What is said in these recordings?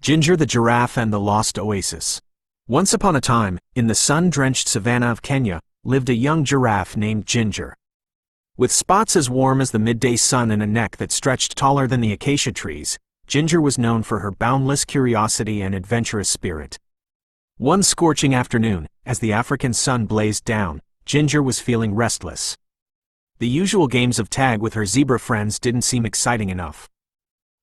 Ginger the Giraffe and the Lost Oasis. Once upon a time, in the sun-drenched savanna of Kenya, lived a young giraffe named Ginger. With spots as warm as the midday sun and a neck that stretched taller than the acacia trees, Ginger was known for her boundless curiosity and adventurous spirit. One scorching afternoon, as the African sun blazed down, Ginger was feeling restless. The usual games of tag with her zebra friends didn't seem exciting enough.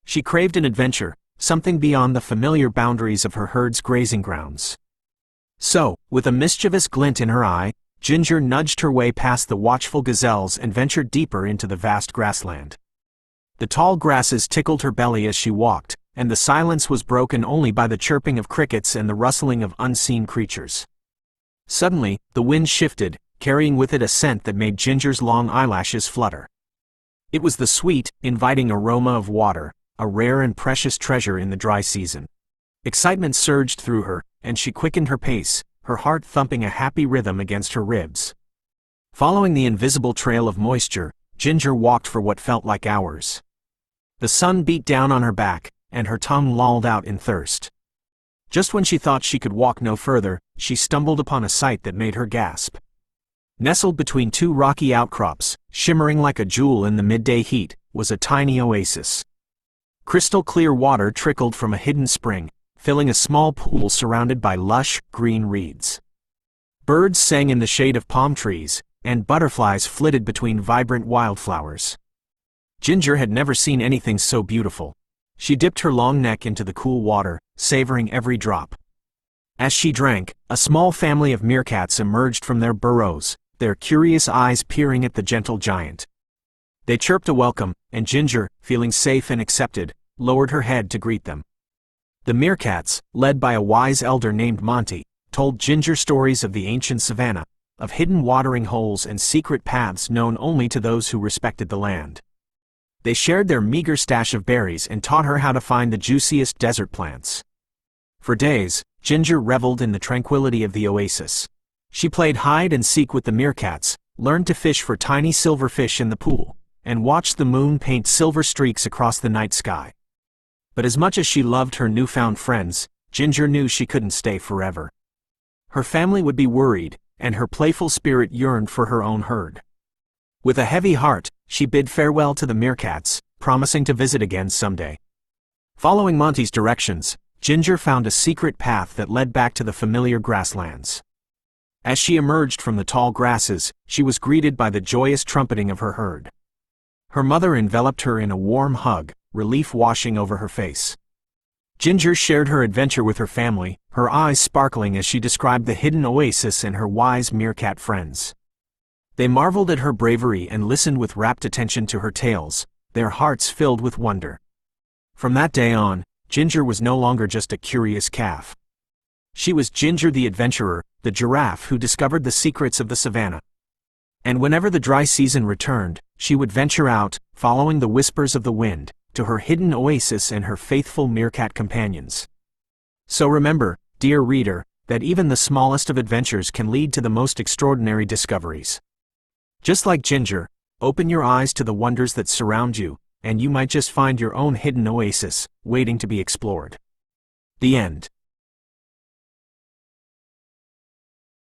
She craved an adventure, something beyond the familiar boundaries of her herd's grazing grounds. So, with a mischievous glint in her eye, Ginger nudged her way past the watchful gazelles and ventured deeper into the vast grassland. The tall grasses tickled her belly as she walked, and the silence was broken only by the chirping of crickets and the rustling of unseen creatures. Suddenly, the wind shifted, carrying with it a scent that made Ginger's long eyelashes flutter. It was the sweet, inviting aroma of water, a rare and precious treasure in the dry season. Excitement surged through her, and she quickened her pace, her heart thumping a happy rhythm against her ribs. Following the invisible trail of moisture, Ginger walked for what felt like hours. The sun beat down on her back, and her tongue lolled out in thirst. Just when she thought she could walk no further, she stumbled upon a sight that made her gasp. Nestled between two rocky outcrops, shimmering like a jewel in the midday heat, was a tiny oasis. Crystal-clear water trickled from a hidden spring, filling a small pool surrounded by lush, green reeds. Birds sang in the shade of palm trees, and butterflies flitted between vibrant wildflowers. Ginger had never seen anything so beautiful. She dipped her long neck into the cool water, savoring every drop. As she drank, a small family of meerkats emerged from their burrows, their curious eyes peering at the gentle giant. They chirped a welcome, and Ginger, feeling safe and accepted, lowered her head to greet them. The meerkats, led by a wise elder named Monty, told Ginger stories of the ancient savanna, of hidden watering holes and secret paths known only to those who respected the land. They shared their meager stash of berries and taught her how to find the juiciest desert plants. For days, Ginger reveled in the tranquility of the oasis. She played hide and seek with the meerkats, learned to fish for tiny silverfish in the pool, and watched the moon paint silver streaks across the night sky. But as much as she loved her newfound friends, Ginger knew she couldn't stay forever. Her family would be worried, and her playful spirit yearned for her own herd. With a heavy heart, she bid farewell to the meerkats, promising to visit again someday. Following Monty's directions, Ginger found a secret path that led back to the familiar grasslands. As she emerged from the tall grasses, she was greeted by the joyous trumpeting of her herd. Her mother enveloped her in a warm hug, relief washing over her face. Ginger shared her adventure with her family, her eyes sparkling as she described the hidden oasis and her wise meerkat friends. They marveled at her bravery and listened with rapt attention to her tales, their hearts filled with wonder. From that day on, Ginger was no longer just a curious calf. She was Ginger the adventurer, the giraffe who discovered the secrets of the savanna. And whenever the dry season returned, she would venture out, following the whispers of the wind, to her hidden oasis and her faithful meerkat companions. So remember, dear reader, that even the smallest of adventures can lead to the most extraordinary discoveries. Just like Ginger, open your eyes to the wonders that surround you, and you might just find your own hidden oasis, waiting to be explored. The end.